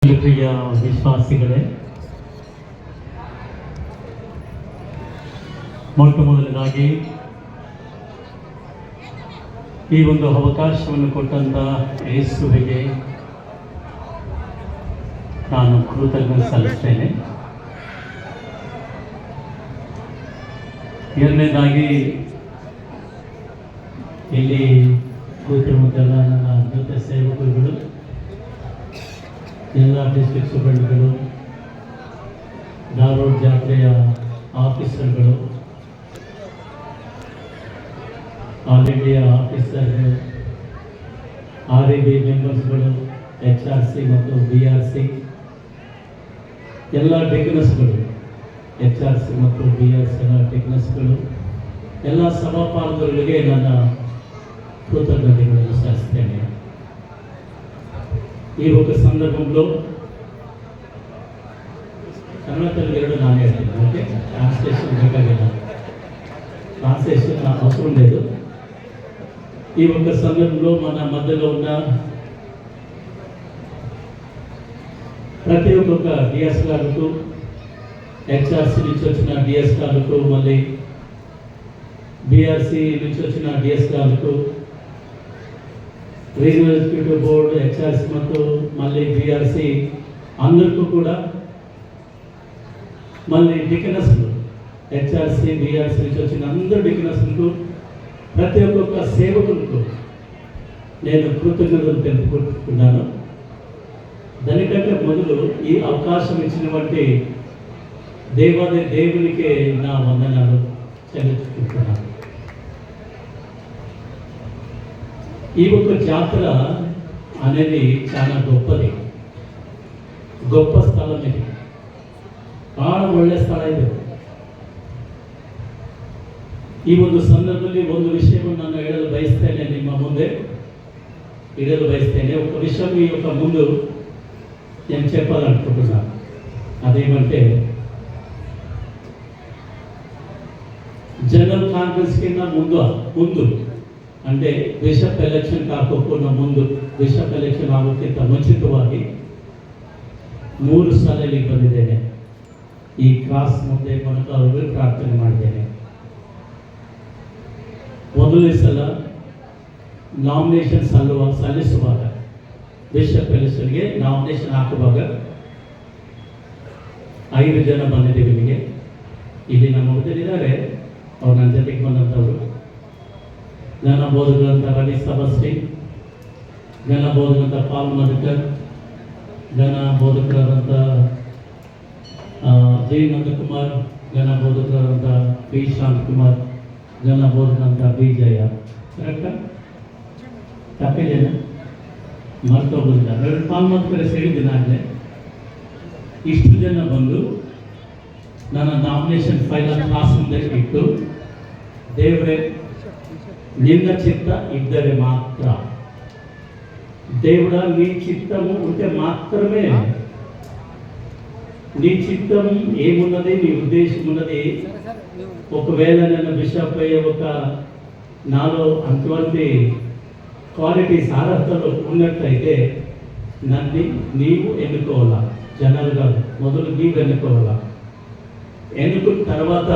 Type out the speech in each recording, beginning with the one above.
ಪ್ರಿಯ ವಿಶ್ವಾಸಿಗಳೇ, ಮೊಟ್ಟ ಮೊದಲನೇದಾಗಿ ಈ ಒಂದು ಅವಕಾಶವನ್ನು ಕೊಟ್ಟಂತ ಯೇಸುವಿಗೆ ನಾನು ಕೃತಜ್ಞತೆ ಸಲ್ಲಿಸ್ತೇನೆ. ಎರಡನೇದಾಗಿ ಇಲ್ಲಿ ಕೂತಿರುವಂತೆಲ್ಲ ನನ್ನ ಜೊತೆ ಸೇವಕರುಗಳು, ಎಲ್ಲ ಡಿಸ್ಟ್ರಿಕ್ಟ್ ಸೂಪರಿಂಟೆಂಡೆಂಟ್ಗಳು, ಧಾರವಾಡ ಜಾತ್ರೆಯ ಆಫೀಸರ್ಗಳು, ಆಲ್ ಇಂಡಿಯಾ ಆಫೀಸರ್ಗಳು, RAB ಮೆಂಬರ್ಸ್ಗಳು, HRC ಮತ್ತು BRC, ಎಲ್ಲ ಡಿಗ್ನಸ್ಗಳು, HRC ಮತ್ತು BRC ಡಿಗ್ನಸ್ಗಳು, ಎಲ್ಲ ಸಭಾಪಾಲಕರಿಗೆ ನನ್ನ కృతజ్ఞతలు సల్లిస్తేనే. ఈ ఒక సందర్భంలో కన్నడ తెలుగు ಎರಡು ನಾನು ಹೇಳ್ತೀನಿ. ఓకే, ట్రాన్స్లేషన్ ಬೇಕಾಗಿಲ್ಲ, ట్రాన్స్లేషన్ అవసరం లేదు. ఈ ఒక సందర్భంలో మన మధ్యలో ఉన్న ప్రతి ఒక్క డిఎస్ గారికి, HRC నుంచి వచ్చిన డిఎస్ గారికి, మళ్ళీ BRC నుంచి వచ్చిన డిఎస్ గారికి, రీజనల్ ఎగ్జిక్యూటివ్ బోర్డు, HRC ಮತ್ತು మళ్ళీ BRC అందరికీ కూడా, మళ్ళీ డికనస్లు, HRC BRC నుంచి వచ్చిన అందరు డికనస్లకు, ప్రతి ఒక్కొక్క సేవకులకు నేను కృతజ్ఞతలు తెలుపుకుంటున్నాను. దానికంటే మొదలు ఈ అవకాశం ఇచ్చినటువంటి దేవునికి నా వందనాలు చెల్లించుకుంటున్నాను. ఈ ఒక జాతర అనేది చాలా గొప్పది, గొప్ప స్థలం. ఇది ಬಹಳ ಒಳ್ಳೆಯ ಸ್ಥಳ ಇದೆ. ಈ ಒಂದು ಸಂದರ್ಭದಲ್ಲಿ ಒಂದು ವಿಷಯವನ್ನು ನಾನು ಹೇಳಲು ಬಯಸ್ತೇನೆ, ನಿಮ್ಮ ಮುಂದೆ ಇಡಲು ಬಯಸ್ತೇನೆ. ఒక విషయం ఈ యొక్క ముందు నేను చెప్పాలనుకుంటున్నాను. అదేమంటే, జనరల్ కాన్ఫరెన్స్ కింద ముందు అంటే ಬಿಷಪ್ ಎಲೆಕ್ಷನ್ ಕಾಕೋಕ್ಕೂ ಮುಂದು, ಬಿಷಪ್ ಎಲೆಕ್ಷನ್ ಆಗೋಕ್ಕಿಂತ ಮುಂಚಿತವಾಗಿ 3 ಸಲ ಇಲ್ಲಿ ಬಂದಿದ್ದೇನೆ. ಈ ಕ್ರಾಸ್ ಮುಂದೆ ಮೊಣಕಾಲುಗಳು ಪ್ರಾರ್ಥನೆ ಮಾಡಿದ್ದೇನೆ. ಮೊದಲನೇ ಸಲ ನಾಮಿನೇಷನ್ ಸಲ್ಲಿಸುವಾಗ, ಬಿಷಪ್ ಎಲೆಕ್ಷನ್ಗೆ ನಾಮಿನೇಷನ್ ಹಾಕುವಾಗ 5 ಜನ ಬಂದಿದ್ದೇವೆ ಇಲ್ಲಿಗೆ. ಇಲ್ಲಿ ನಮ್ಮ ಮೊದಲಿದ್ದಾರೆ, ಅವ್ರು ನನ್ನ ಜೊತೆಗೆ ಬಂದಂಥವ್ರು. ಜ್ಞಾನ ಬೋಧಕರಂಥ ರವಿ ಸಬಸ್ಟಿ, ಜ್ಞಾನ ಬೋಧಕರಂಥ ಪಾಲ್ ಮಧುಕರ್, ಜ್ಞಾನ ಬೋಧಕರಾದಂಥ ಜಿ ನಂದಕುಮಾರ್, ಜ್ಞಾನ ಬೋಧಕರಾದಂಥ ಪಿ ಶಾಂತಕುಮಾರ್, ಜ್ಞಾನ ಬೋಧಕರಂಥ ಬಿ ಜಯ. ಕರೆಕ್ಟಾ? ತಪ್ಪಿದೇನ? ಮರ್ತೋಗೋದಿಲ್ಲ. ಎರಡು ಪಾಲ್ ಮಧುಕರ ಹೇಳಿದ್ದೀನಾಗಲೇ. ಇಷ್ಟು ಜನ ಬಂದು ನನ್ನ ನಾಮಿನೇಷನ್ ಫೈಲ್ ಕ್ಲಾಸ್ ಮುಂದೆ ಇಟ್ಟು, ದೇವರೇ నిన్న చిత్త ఇద్దరి మాత్ర, దేవుడా నీ చిత్తము ఉంటే మాత్రమే, నీ చిత్తం ఏమున్నది, నీ ఉద్దేశం ఉన్నది. ఒకవేళ నేను బిషప్ అయ్యే ఒక నాలో అటువంటి క్వాలిటీస్ అర్హతలు ఉన్నట్లయితే నన్ను నీవు ఎన్నుకోవాలా, జనాలు కాదు, మొదలు నీవు ఎన్నుకోవాలా. ఎన్నుకున్న తర్వాత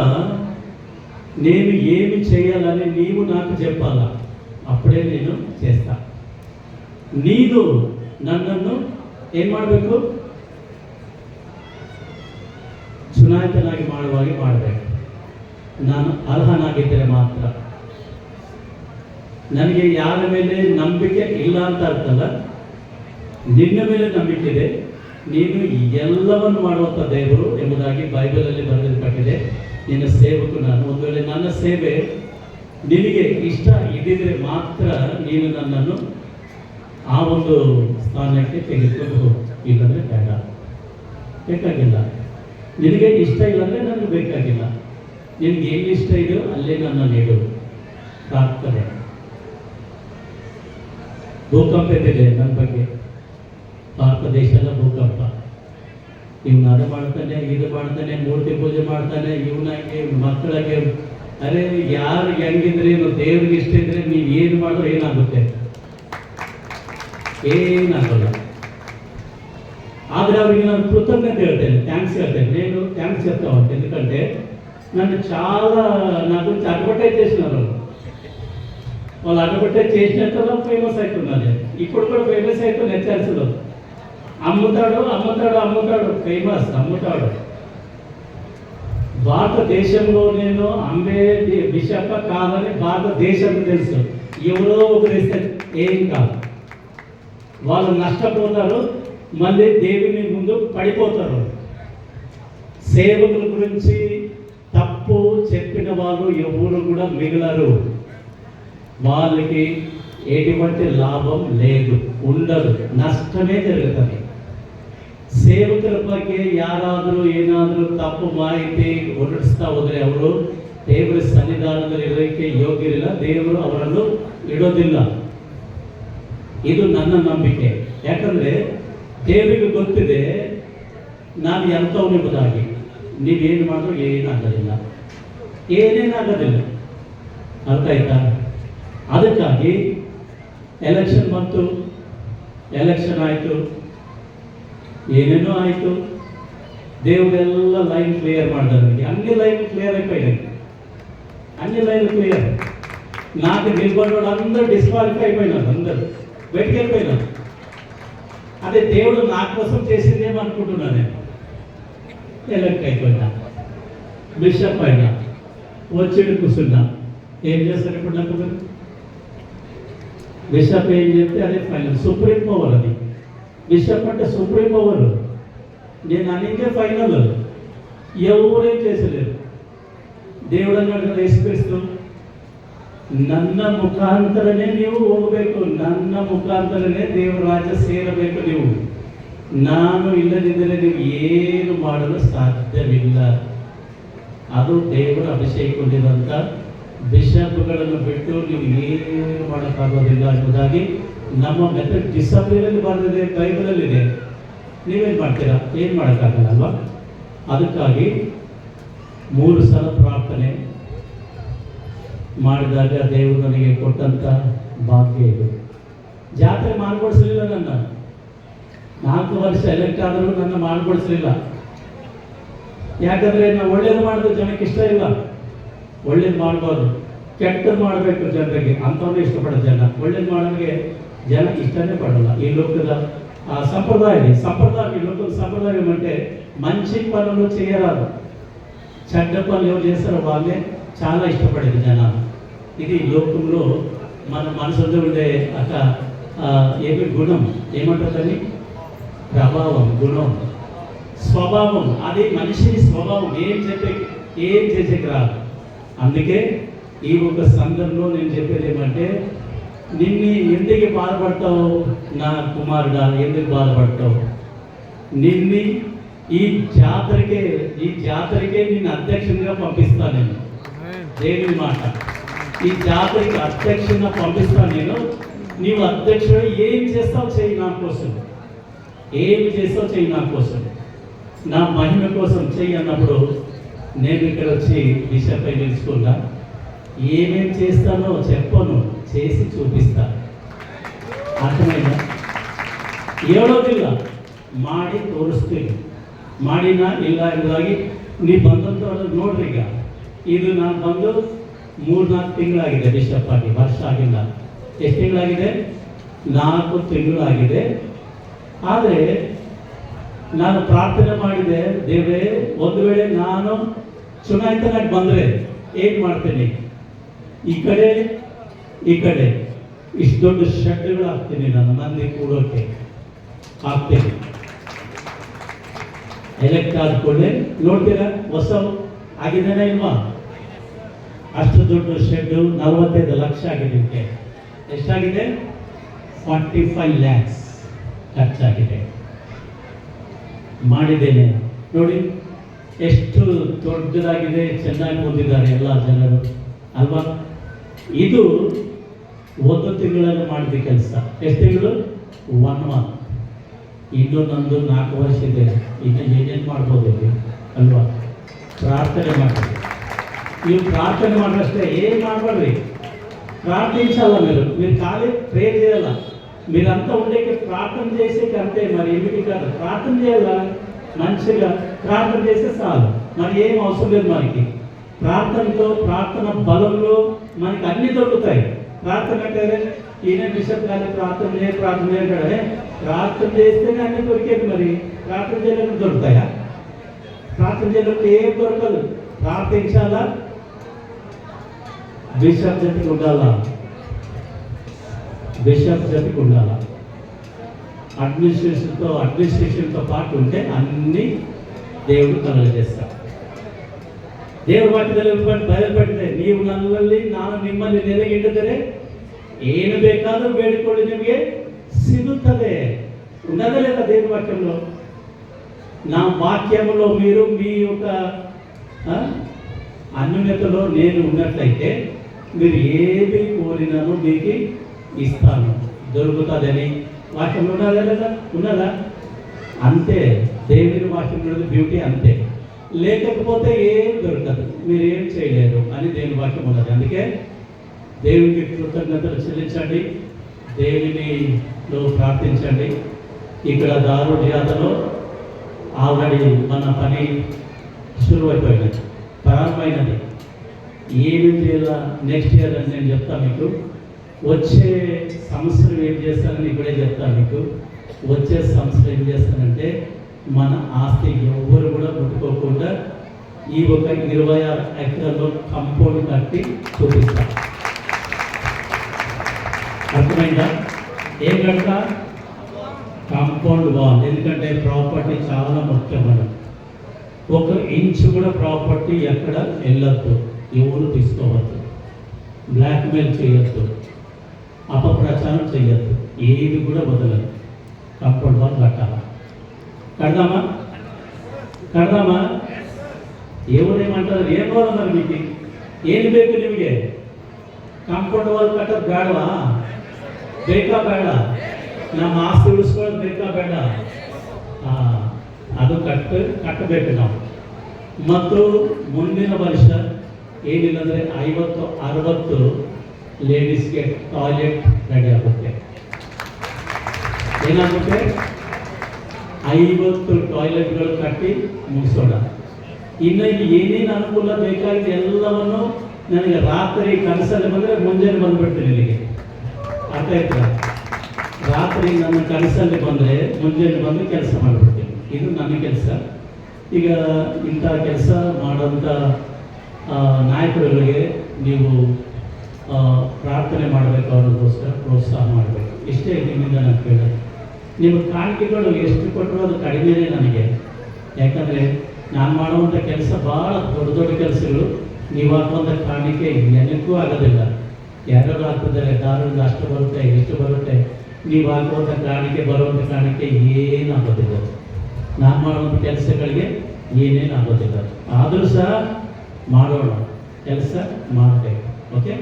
నేను ఏమి చేయాలని నీవు నాకు చెప్పాలా, అప్పుడే నేను చేస్తా. ನೀನು ನನ್ನನ್ನು ಏನು ಮಾಡಬೇಕು? ಚುನಾಯಿತನಾಗಿ ಮಾಡುವಾಗೆ ಮಾಡಬೇಕು. ನಾನು ಅರ್ಹನಾಗಿದ್ದರೆ ಮಾತ್ರ. ನನಗೆ ಯಾರ ಮೇಲೆ ನಂಬಿಕೆ ಇಲ್ಲ ಅಂತ ಅರ್ಥಲ್ಲ, ನಿನ್ನ ಮೇಲೆ ನಂಬಿಕೆ ಇದೆ, ನೀನು ಎಲ್ಲವನ್ನು ಮಾಡುವಂಥ ದೇವರು ಎಂಬುದಾಗಿ ಬೈಬಲಲ್ಲಿ ಬರೆದಿರಲ್ಪಟ್ಟಿದೆ. ನಿನ್ನ ಸೇವಕು ನಾನು. ಒಂದು ವೇಳೆ ನನ್ನ ಸೇವೆ ನಿನಗೆ ಇಷ್ಟ ಇದ್ದಿದ್ರೆ ಮಾತ್ರ ನೀನು ನನ್ನನ್ನು ಆ ಒಂದು ಸ್ಥಾನಕ್ಕೆ ತೆಗೆದುಕೊಂಡು ಹೋಗು, ಇಲ್ಲಂದರೆ ಬೇಡ, ಬೇಕಾಗಿಲ್ಲ. ನಿನಗೆ ಇಷ್ಟ ಇಲ್ಲಾಂದರೆ ನನಗೆ ಬೇಕಾಗಿಲ್ಲ. ನಿನಗೆ ಏನು ಇಷ್ಟ ಇದೆಯೋ ಅಲ್ಲೇ ನನ್ನ ನೀಡು. ಪ್ರಾರ್ಥನೆ. ಭೂಕಂಪ ಎದ್ದಿದೆ ನನ್ನ ಬಗ್ಗೆ, ಭಾರತ ದೇಶದ ಭೂಕಂಪ. ಇವನು ಅದು ಮಾಡ್ತಾನೆ, ಇದು ಮಾಡ್ತಾನೆ, ಮೂರ್ತಿ ಪೂಜೆ ಮಾಡ್ತಾನೆ, ಇವನಾಗೆ ಮಕ್ಕಳಿಗೆ. ಅರೆ ಯಾರು ಹೆಂಗಿದ್ರೆ, ದೇವ್ರಿಗೆ ಇಷ್ಟ ಇದ್ರೆ ನೀವು ಏನು ಮಾಡಿದ್ರೆ ಏನಾಗುತ್ತೆ? ಏನಾಗಲ್ಲ. ಆದರೆ ಅವರಿಗೆ ನಾನು ಕೃತಜ್ಞತೆ ಹೇಳ್ತೇನೆ, ಥ್ಯಾಂಕ್ಸ್ ಹೇಳ್ತೇನೆ. నేను థ్యాంక్స్ చెప్తా ఉంటాను, ఎందుకంటే నన్ను చాలా నా గురించి అడ్వర్టైజ్ చేసినారు. వాళ్ళు అడ్వర్టైజ్ చేసినంతలో ఫేమస్ అవుతున్నారు. నేను ఇప్పుడు కూడా ఫేమస్ అవుతుంది. హెచ్ఆర్సీలో అమ్ముతాడు అమ్ముతాడు అమ్ముతాడు, ఫేమస్ అమ్ముతాడు. భారతదేశంలో నేను అమ్మే బిషప్ కాదని భారతదేశం తెలుసు. ఎవరో ఒకరిస్తే ఏం కాదు, వాళ్ళు నష్టపోతారు, మళ్ళీ దేవుని ముందు పడిపోతారు. సేవకుల గురించి తప్పు చెప్పిన వాళ్ళు ఎవరు కూడా మిగలరు. వాళ్ళకి ఎటువంటి లాభం లేదు, ఉండదు, నష్టమే జరుగుతుంది. ಸೇವಕರ ಬಗ್ಗೆ ಯಾರಾದರೂ ಏನಾದರೂ ತಪ್ಪು ಮಾಹಿತಿ ಹೊರಡಿಸ್ತಾ ಹೋದರೆ ಅವರು ದೇವರ ಸನ್ನಿಧಾನದಲ್ಲಿ ಇರೋಕ್ಕೆ ಯೋಗ್ಯರಿಲ್ಲ, ದೇವರು ಅವರನ್ನು ಇಡೋದಿಲ್ಲ. ಇದು ನನ್ನ ನಂಬಿಕೆ. ಯಾಕಂದರೆ ದೇವರಿಗೆ ಗೊತ್ತಿದೆ ನಾನು ಎಂಥವನೆಂಬುದಾಗಿ. ನೀವೇನು ಮಾಡಿದ್ರು ಏನಾಗೋದಿಲ್ಲ, ಏನೇನಾಗೋದಿಲ್ಲ. ಅರ್ಥ ಆಯ್ತಾ? ಅದಕ್ಕಾಗಿ ಎಲೆಕ್ಷನ್ ಬಂತು, ಎಲೆಕ್ಷನ್ ಆಯಿತು, ಏನೇನೋ ಆಯಿತು. దేవుడెల్ల లైన్ క్లియర్ ಮಾಡ್ದಾనికి అన్ని లైన్ క్లియర్ అయిపోయినాయి, అన్ని లైన్ క్లియర్. నాకు నిలబడ్డ అందరూ డిస్క్వాలిఫై అయిపోయినారు, అందరూ బయటికి వెళ్ళిపోయినారు. అదే దేవుడు నా కోసం చేసిందేమనుకుంటున్నా. నేను ఎలక్ట్ అయిపోయినా, బిషప్ అయినా, వచ్చి కూర్చున్నా. ఏం చేస్తారు ఇప్పుడు నాకు? బిషప్ ఏం చెప్తే అదే ఫైనల్, సుప్రీం పవర్ అది. బిషప్ అంటే సుప్రీం పవర్. నేను అనిందే ఫైనల్, ఎవరేం చేసలేరు. దేవుడు అన్నాడు కదా యేసుక్రీస్తు, ನನ್ನ ಮುಖಾಂತರನೇ ನೀವು ಹೋಗಬೇಕು, ನನ್ನ ಮುಖಾಂತರನೇ ದೇವರ ರಾಜ್ಯ ಸೇರಬೇಕು ನೀವು. ನಾನು ಇಲ್ಲದಿದ್ದರೆ ನೀವು ಏನು ಮಾಡಲು ಸಾಧ್ಯವಿಲ್ಲ. ಅದು ದೇವರ ಅಭಿಷೇಕ ಹೊಂದಿದಂಥ ಬಿಷಪ್ಗಳನ್ನು ಬಿಟ್ಟು ನೀವು ಏನು ಮಾಡೋಕ್ಕಾಗೋದಿಲ್ಲ ಎಂಬುದಾಗಿ ನಮ್ಮ ಮೆಥಡ್ ಡಿಸಿಪ್ಲಿನಲ್ಲಿ ಬರೆದಿದೆ, ಬೈಬಲಲ್ಲಿದೆ. ನೀವೇನು ಮಾಡ್ತೀರಾ? ಏನು ಮಾಡೋಕ್ಕಾಗಲ್ಲ ಅಲ್ವಾ? ಅದಕ್ಕಾಗಿ 3 ಸಲ ಪ್ರಾರ್ಥನೆ ಮಾಡಿದಾಗ ದೇವರು ನನಗೆ ಕೊಟ್ಟಂಥ ಭಾಗ್ಯ ಇದು. ಜಾತ್ರೆ ಮಾಡಿಕೊಡಿಸಲಿಲ್ಲ, ನನ್ನ 4 ವರ್ಷ ಎಲೆಕ್ಟ್ ಆದರೂ ನನ್ನ ಮಾಡಿಕೊಡಿಸಲಿಲ್ಲ. ಯಾಕಂದರೆ ನಾವು ಒಳ್ಳೇದು ಮಾಡೋದು ಜನಕ್ಕೆ ಇಷ್ಟ ಇಲ್ಲ. ಒಳ್ಳೇದು ಮಾಡ್ಬೋದು, ಕೆಟ್ಟದ್ದು ಮಾಡಬೇಕು ಜನರಿಗೆ, ಅಂಥವನ್ನೇ ಇಷ್ಟಪಡೋ ಜನ. ಒಳ್ಳೇದು ಮಾಡೋರಿಗೆ జన ఇష్టమే పడాల. ఈ లోకల సంప్రదాయం, ఈ లోకల సంప్రదాయం అంటే మంచి పనులు చేయరాదు, చెడ్డ పనులు ఎవరు చేస్తారో వాళ్ళే చాలా ఇష్టపడేది జనాలు. ఇది లోకంలో మన మనసులో ఉండే ఒక ఏమి గుణం, ఏమంటుందని ప్రభావం, గుణం, స్వభావం. అది మనిషి స్వభావం. ఏం చేసేకి రాదు. అందుకే ఈ ఒక సందర్భంలో నేను చెప్పేది ఏమంటే, నిన్ను ఎందుకు బాధపడతావు నా కుమారుడా, ఎందుకు బాధపడతావు? నిన్ను ఈ జాతరకే నిన్ను అధ్యక్షునిగా పంపిస్తాను నేను. దేవుని మాట, ఈ జాతరకి అధ్యక్షునిగా పంపిస్తాను నేను. నీవు అధ్యక్షుడు ఏం చేస్తావు చెయ్యి నా కోసం, ఏమి చేస్తావు చెయ్యి నా కోసం, నా మహిమ కోసం చెయ్యి అన్నప్పుడు నేను ఇక్కడ వచ్చి బిషప్పై నిలుచుకున్నా. ఏమేం చేస్తానో చెప్పను, చేసి చూపిస్తా. ಅರ್ಥమైందా? ಹೇಳೋದಿಲ್ಲ, ಮಾಡಿ ತೋರಿಸ್ತೀನಿ. ಮಾಡಿನ ಇಲ್ಲ ಎಂಬುದಾಗಿ ನೀ ಬಂದಂತ ನೋಡ್ರಿ. ಈಗ ಇದು ನಾನು ಬಂದು 3-4 ತಿಂಗಳಾಗಿದೆ ಬಿಷಪ್ ಆಗಿ, ವರ್ಷ ಆಗಿಲ್ಲ. ಎಷ್ಟು ತಿಂಗಳಾಗಿದೆ? 4 ತಿಂಗಳಾಗಿದೆ. ಆದರೆ ನಾನು ಪ್ರಾರ್ಥನೆ ಮಾಡಿದೆ, ದೇವರೇ ಒಂದು ವೇಳೆ ನಾನು ಚುನಾಯಿತನಾಗಿ ಬಂದರೆ ಏನು ಮಾಡ್ತೀನಿ? ಈ ಕಡೆ ಇಷ್ಟು ದೊಡ್ಡ ಶೆಡ್ಗಳು ಹಾಕ್ತೀನಿ, ನಾನು ಮಂದಿ ಕೂಡೋಕ್ಕೆ ಹಾಕ್ತೀನಿ. ಎಲೆಕ್ಟ್ ಆದ್ಕೊಳ್ಳೆ ನೋಡ್ತೀರಾ ಹೊಸ ಆಗಿದ್ದೇನೆ ಇಲ್ವಾ? ಅಷ್ಟು ದೊಡ್ಡ ಶೆಡ್ 45 ಲಕ್ಷ ಆಗಿದೆ. ಇದಕ್ಕೆ ಎಷ್ಟಾಗಿದೆ? 45 lakhs ಖರ್ಚಾಗಿದೆ. ಮಾಡಿದ್ದೇನೆ ನೋಡಿ, ಎಷ್ಟು ದೊಡ್ಡದಾಗಿದೆ, ಚೆನ್ನಾಗಿ ಓದಿದ್ದಾರೆ ಎಲ್ಲ ಜನರು ಅಲ್ವಾ? ಇದು 1 ತಿಂಗಳಲ್ಲಿ ಮಾಡಿದ ಕೆಲಸ. ಎಷ್ಟು ತಿಂಗಳು? 1 month. ಇನ್ನೂ ನಂದು 4 ವರ್ಷ ಇದೆ, ಇನ್ನು ಏನೇನು ಮಾಡ್ಬೋದು ಇಲ್ಲಿ ಅಲ್ವಾ? ಪ್ರಾರ್ಥನೆ ಮಾಡ್ತೀವಿ. ನೀವು ಪ್ರಾರ್ಥನೆ ಮಾಡ್ರಷ್ಟೇ, ಏನು ಮಾಡಬೇಡ್ರಿ. ప్రార్థించాలా? మీరు ఖాళీ ప్రేయర్ చేయాలా? మీరంతా ఉండేకి ప్రార్థన చేసేకి అంతే, మరి ఏమిటి కాదు. ప్రార్థన చేయాలా, మంచిగా ప్రార్థన చేస్తే చాలు, మరి ఏం అవసరం లేదు మనకి. ప్రార్థనతో, ప్రార్థన బలంలో మనకి అన్ని దొరుకుతాయి. ప్రార్థన అంటే ఈయన బిషప్ కానీ ప్రార్థన చేయంటాడే, ప్రార్థన చేస్తేనే అన్ని దొరికేది. మరి ప్రార్థన చేయలేకుండా దొరుకుతాయా? ప్రార్థన చేయలేకుండా ఏం దొరకదు. ప్రార్థించాలా, బిషప్ జట్టుకు ఉండాలా, బిషప్ జట్టుకు ఉండాలా. అడ్మినిస్ట్రేషన్తో పాటు ఉంటే అన్ని దేవుడు కలగజేస్తాడు. దేవుడు వాటి ಬಯಲ್ಪಟ್ಟಿದೆ. ನೀವು ನನ್ನಲ್ಲಿ ನಾನು ನಿಮ್ಮಲ್ಲಿ ನೆಲೆಗಿಟ್ಟಿದ್ದರೆ ಏನು ಬೇಕಾದರೂ ಬೇಡಿಕೊಳ್ಳಿ ನಿಮಗೆ ಸಿಗುತ್ತದೆ. ఉన్నదా లేదా దేవుని వాక్యంలో? నా వాక్యంలో మీరు మీ యొక్క అన్యోన్యతలో నేను ఉన్నట్లయితే మీరు ఏమి కోరినానో మీకు ఇస్తాను, దొరుకుతుందని వాక్యంలో ఉన్నదా లేదా? ఉన్నదా? అంతే. దేవుని వాక్యంలో బ్యూటీ అంతే. లేకపోతే ఏం దొరకదు, మీరేం చేయలేరు అని దేవుని వాక్యం ఉన్నది. అందుకే దేవునికి కృతజ్ఞతలు చెల్లించండి, దేవునిలో ప్రార్థించండి. ఇక్కడ దారుణ్యాతలో ఆల్రెడీ మన పని శురువైపోయినది, ప్రారంభమైనది. ఏమి చేయాలా నెక్స్ట్ ఇయర్ అని నేను చెప్తాను మీకు. వచ్చే సంవత్సరం ఏం చేస్తానని ఇప్పుడే చెప్తాను మీకు. వచ్చే సంవత్సరం ఏం చేస్తానంటే మన ఆస్తి ఎవ్వరు కూడా ముట్టుకోకుండా ఈ ఒక 26 ఎకరాల్లో కంపౌండ్ కట్టి చూపిస్తాం. అర్థమైందా? ఏం కడతా? Compound wall. ఎందుకంటే ప్రాపర్టీ చాలా ముఖ్యం. మనం 1 ఇంచ్ కూడా ప్రాపర్టీ ఎక్కడ వెళ్ళొద్దు, ఎవరు తీసుకోవద్దు, బ్లాక్మెయిల్ చేయొద్దు, అపప్రచారం చేయొద్దు, ఏది కూడా వదలదు. కాంపౌండ్ వాల్ కట్టాలా? కడదామా? కడదామా? ఎవరేమంటారు? ఏం కావాలన్నారు మీకు? ఏది ಬೇಕು ನಿಮಗೆ? ಕಾಂಪೌಂಡ್ ವಾಲ್ ಕಟ್ಟೋದು ಬೇಡವಾ? ಬೇಕಾ ಬೇಡ? ನಮ್ಮ ಆಸ್ತಿ ಉಳಿಸ್ಕೊಳ್ಳೋದು ಬೇಕಾ ಬೇಡ? ಅದು ಕಟ್ಟಬೇಕು ನಾವು. ಮತ್ತು ಮುಂದಿನ ವರ್ಷ ಏನಿಲ್ಲ ಅಂದರೆ 50-60 ಲೇಡೀಸ್ಗೆ ಟಾಯ್ಲೆಟ್ ರೆಡಿ ಆಗುತ್ತೆ. ಏನಾಗುತ್ತೆ? 50 ಟಾಯ್ಲೆಟ್ಗಳು ಕಟ್ಟಿ ಮುಗಿಸೋಣ. ಇನ್ನು ಇಲ್ಲಿ ಏನೇನು ಅನುಕೂಲ ಬೇಕಾಗಿದೆ ಎಲ್ಲವನ್ನು ನನಗೆ ರಾತ್ರಿ ಕನಸಲ್ಲಿ ಬಂದರೆ ಮುಂಜಾನೆ ಬಂದುಬಿಡ್ತೀನಿ ಇಲ್ಲಿಗೆ. ಅರ್ಥ ಆಯ್ತಾ? ರಾತ್ರಿ ನನ್ನ ಕನಸಲ್ಲಿ ಬಂದರೆ ಮುಂಜಾನೆ ಬಂದು ಕೆಲಸ ಮಾಡಿಬಿಡ್ತೀನಿ. ಇದು ನನ್ನ ಕೆಲಸ. ಈಗ ಇಂಥ ಕೆಲಸ ಮಾಡೋಂಥ ನಾಯಕರುಗಳಿಗೆ ನೀವು ಪ್ರಾರ್ಥನೆ ಮಾಡಬೇಕು, ಅವ್ರಿಗೋಸ್ಕರ ಪ್ರೋತ್ಸಾಹ ಮಾಡಬೇಕು. ಇಷ್ಟೇ ನಿಮ್ಮಿಂದ ನಾನು ಕೇಳೋದು. ನಿಮ್ಮ ಕಾಣಿಕೆಗಳು ಎಷ್ಟು ಕೊಟ್ಟರು ಅದು ಕಡಿಮೆನೇ ನನಗೆ. ಯಾಕಂದರೆ ನಾನು ಮಾಡುವಂಥ ಕೆಲಸ ಭಾಳ ದೊಡ್ಡ ದೊಡ್ಡ ಕೆಲಸಗಳು. ನೀವು ಹಾಕುವಂಥ ಕಾಣಿಕೆ ಏನಕ್ಕೂ ಆಗೋದಿಲ್ಲ. ಯಾರ್ಯಾರು ಹಾಕಿದ್ದಾರೆ, ದಾರಿಂದ ಅಷ್ಟು ಬರುತ್ತೆ, ಎಷ್ಟು ಬರುತ್ತೆ. ನೀವು ಹಾಕುವಂಥ ಕಾಣಿಕೆ, ಬರುವಂಥ ಕಾಣಿಕೆ ಏನಾಗೋದಿಲ್ಲ. ನಾನು ಮಾಡುವಂಥ ಕೆಲಸಗಳಿಗೆ ಏನೇನು ಆಗೋದಿಲ್ಲ. ಆದರೂ ಸಹ ಮಾಡೋಣ, ಕೆಲಸ ಮಾಡಬೇಕು. ಓಕೆ?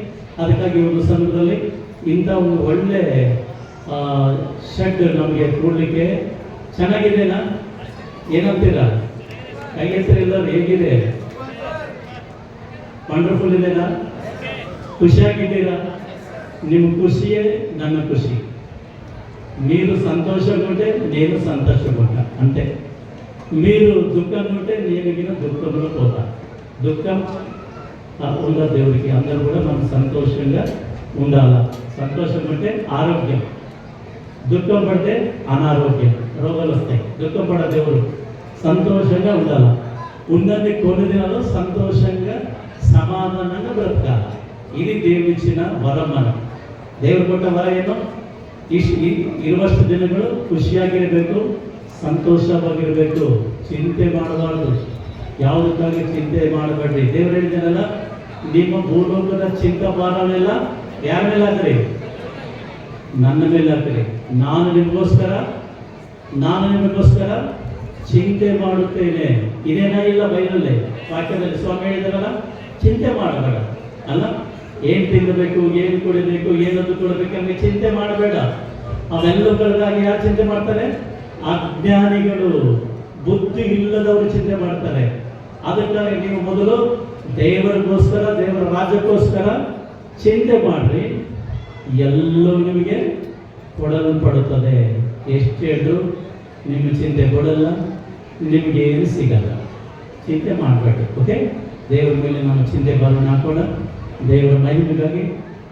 ಅದಕ್ಕಾಗಿ ಒಂದು ಸಂದರ್ಭದಲ್ಲಿ ಇಂಥ ಒಂದು ಒಳ್ಳೆ ಶೆಡ್ ನಮಗೆ ಕೂಡಲಿಕ್ಕೆ ಚೆನ್ನಾಗಿದೆನಾ? ಏನಂತೀರಾ? ಕೈ ಹೆಸರಿಲ್ಲ, ಹೇಗಿದೆ? ವಂಡರ್ಫುಲ್ ಇದೆನಾ? ಖುಷಿಯಾಗಿದ್ದೀರಾ? ನಿಮ್ಮ ಖುಷಿಯೇ ನನ್ನ ಖುಷಿ. మీరు సంతోషంగా నేను సంతోషంగా అంతే. మీరు దుఃఖంగా ఉంటే నేను గిన దుఃఖంలో పోతా. దుఃఖం ఉన్న దేవుడికి. అందరూ కూడా మనం సంతోషంగా ఉండాలా. సంతోషం అంటే ఆరోగ్యం, దుఃఖం పడితే అనారోగ్యం, రోగాలు వస్తాయి. దుఃఖం పడ దేవుడు. సంతోషంగా ఉండాలా. ఉన్నది కొన్ని దినాలు సంతోషంగా సమాధానంగా బ్రతకాల. ఇది దేవుడిచ్చిన వరం. మనం ದೇವರು ಕೊಟ್ಟ ವರ ಏನು? ಇರುವಷ್ಟು ದಿನಗಳು ಖುಷಿಯಾಗಿರಬೇಕು, ಸಂತೋಷವಾಗಿರಬೇಕು, ಚಿಂತೆ ಮಾಡಬಾರ್ದು. ಯಾವುದಕ್ಕಾಗಿ ಚಿಂತೆ ಮಾಡಬೇಡ್ರಿ. ದೇವರು ಹೇಳಿದಾನಲ್ಲ, ನಿಮ್ಮ ಭೂಲೋಕದ ಚಿಂತೆ ಭಾರವೆಲ್ಲ ಯಾರ ಮೇಲೆ ಹಾಕ್ರಿ? ನನ್ನ ಮೇಲೆ ಹಾಕ್ರಿ. ನಾನು ನಿಮಗೋಸ್ಕರ ಚಿಂತೆ ಮಾಡುತ್ತೇನೆ. ಇದೇನಾ? ಇಲ್ಲ, ಬೈಬಲಲ್ಲಿ ವಾಕ್ಯದಲ್ಲಿ ಸ್ವಾಮಿ ಹೇಳಿದಾರಲ್ಲ, ಚಿಂತೆ ಮಾಡಬೇಡ ಅಲ್ಲ. ಏನು ತಿನ್ನಬೇಕು, ಏನು ಕುಡಿಬೇಕು, ಏನದು ಕೊಡಬೇಕು ನಮಗೆ ಚಿಂತೆ ಮಾಡಬೇಡ. ಅವೆಲ್ಲಗಳಿಗಾಗಿ ಯಾರು ಚಿಂತೆ ಮಾಡ್ತಾರೆ? ಅಜ್ಞಾನಿಗಳು, ಬುದ್ಧಿ ಇಲ್ಲದವರು ಚಿಂತೆ ಮಾಡ್ತಾರೆ. ಅದಕ್ಕಾಗಿ ನೀವು ಮೊದಲು ದೇವರಿಗೋಸ್ಕರ, ದೇವರ ರಾಜ್ಯಕ್ಕೋಸ್ಕರ ಚಿಂತೆ ಮಾಡ್ರಿ. ಎಲ್ಲವೂ ನಿಮಗೆ ಕೊಡಲ್ಪಡುತ್ತದೆ. ಎಷ್ಟು ಹೇಳಿದ್ರು ನಿಮ್ಮ ಚಿಂತೆ ಕೊಡಲ್ಲ, ನಿಮಗೆ ಏನು ಸಿಗಲ್ಲ. ಚಿಂತೆ ಮಾಡಬೇಡಿ. ಓಕೆ, ದೇವರ ಮೇಲೆ ನಾವು ಚಿಂತೆ ಭಾವನೆ ಹಾಕೋಣ, ದೇವರ ಮಹಿಮೆಗಾಗಿ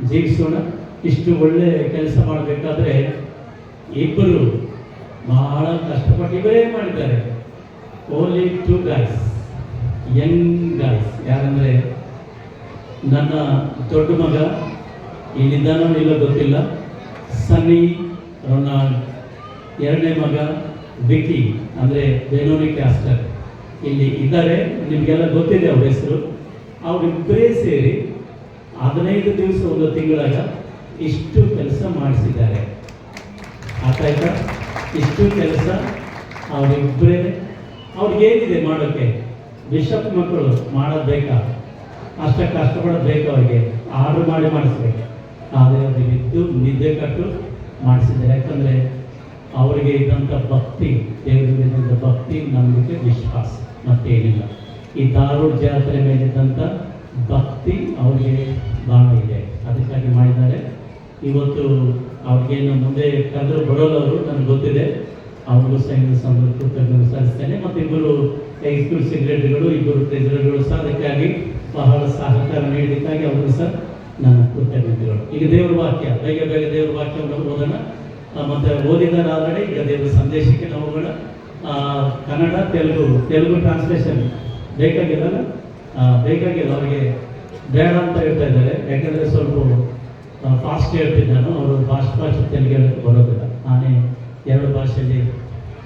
ಜೀವಿಸೋಣ. ಇಷ್ಟು ಒಳ್ಳೆ ಕೆಲಸ ಮಾಡಬೇಕಾದ್ರೆ ಇಬ್ಬರು ಬಹಳ ಕಷ್ಟಪಟ್ಟು ಇವರೇ ಮಾಡಿದ್ದಾರೆ. Only 2 guys, young guys. ಯಾರಂದರೆ ನನ್ನ ದೊಡ್ಡ ಮಗ ಇಲ್ಲಿದ್ದಾನೋ ಇಲ್ಲೋ ಗೊತ್ತಿಲ್ಲ, ಸನ್ನಿ ರೊನಾಲ್ಡ್. ಎರಡನೇ ಮಗ ವಿಕಿ, ಅಂದರೆ ಬೆನೋನಿ ಕ್ಯಾಸ್ಟರ್. ಇಲ್ಲಿ ಇದ್ದಾರೆ, ನಿಮಗೆಲ್ಲ ಗೊತ್ತಿದೆ ಅವ್ರ ಹೆಸರು. ಅವರಿಬ್ಬರೇ ಸೇರಿ 15 ದಿವಸ ಒಂದು ತಿಂಗಳಾಗ ಇಷ್ಟು ಕೆಲಸ ಮಾಡಿಸಿದ್ದಾರೆ. ಆಯ್ತಾ? ಇಷ್ಟು ಕೆಲಸ ಅವರಿಬ್ಬರೇ. ಅವ್ರಿಗೇನಿದೆ ಮಾಡೋಕ್ಕೆ? ಬಿಷಪ್ ಮಕ್ಕಳು ಮಾಡೋದು ಬೇಕಾ? ಅಷ್ಟು ಕಷ್ಟಪಡೋದು ಬೇಕು. ಅವ್ರಿಗೆ ಆರ್ಡ್ರ್ ಮಾಡಿ ಮಾಡಿಸ್ಬೇಕು. ಆದರೆ ಅವ್ರಿಗೆ ಇದ್ದು ನಿದ್ದೆ ಕಟ್ಟು ಮಾಡಿಸಿದ್ದಾರೆ. ಯಾಕಂದರೆ ಅವರಿಗೆ ಇದ್ದಂಥ ಭಕ್ತಿ, ದೇವರಿಗೆ ಇದ್ದಂಥ ಭಕ್ತಿ, ನಂಬಿಕೆ, ವಿಶ್ವಾಸ ಮತ್ತೇನಿಲ್ಲ. ಈ ಧಾರವಾಡ ಜಾತ್ರೆ ಮೇಲಿದ್ದಂಥ ಭಕ್ತಿ ಅವ್ರಿಗೆ ಭಾಳ ಇದೆ, ಅದಕ್ಕಾಗಿ ಮಾಡಿದ್ದಾರೆ. ಇವತ್ತು ಅವ್ರಿಗೇನು ಮುಂದೆ ಕರೆದು ಬರೋಲ್ಲವರು ನನಗೆ ಗೊತ್ತಿದೆ. ಅವ್ರಿಗೂ ಸಹ ಕೃತಜ್ಞತೆ ಸಲ್ಲಿಸ್ತೇನೆ. ಮತ್ತು ಇಬ್ಬರು ಎಕ್ಸಿಕ್ಯೂಟಿವ್ ಸೆಕ್ರೆಟರಿಗಳು, ಇಬ್ಬರು ಟ್ರೆಜರರ್ಗಳು ಸಹ ಅದಕ್ಕಾಗಿ ಬಹಳ ಸಹಕಾರ ನೀಡಿದ್ದಕ್ಕಾಗಿ ಅವ್ರಿಗೂ ಸಹ ನನ್ನ ಕೃತಜ್ಞತೆಗಳು. ಈಗ ದೇವರ ವಾಕ್ಯ, ಬೇಗ ಬೇಗ ದೇವರ ವಾಕ್ಯವನ್ನು ಓದೋಣ. ಮತ್ತು ಓದಿದ್ದಾರೆ ಆಲ್ರೆಡಿ. ಈಗ ದೇವರ ಸಂದೇಶಕ್ಕೆ ನಾವು ಹೋಗೋಣ. ಕನ್ನಡ, ತೆಲುಗು ಟ್ರಾನ್ಸ್ಲೇಷನ್ ಬೇಕಾಗಿಲ್ಲ. ಅವರಿಗೆ ಬೇಡ ಅಂತ ಹೇಳ್ತಾ ಇದ್ದಾರೆ. ಯಾಕೆಂದರೆ ಸ್ವಲ್ಪ ಫಾಸ್ಟ್ ಹೇಳ್ತೀನಿ ನಾನು. ಅವರು ಫಾಸ್ಟ್ ತೆಲುಗು ಬರೋದಿಲ್ಲ. ನಾನೇ 2 ಭಾಷೆಯಲ್ಲಿ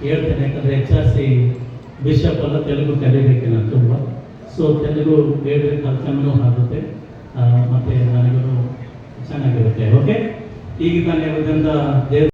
ಹೇಳ್ತೇನೆ. ಯಾಕಂದರೆ HRC ಬಿಷಪ್ ಎಲ್ಲ ತೆಲುಗು ಕಲಿಬೇಕು ನಾನು ತುಂಬ. ಸೊ ತೆಲುಗು ಬೇಡ ಕಲ್ತನೂ ಆಗುತ್ತೆ, ಮತ್ತು ನನಗೂ ಚೆನ್ನಾಗಿರುತ್ತೆ. ಓಕೆ, ಈಗ ತಾನೇ ದೇವ್ರ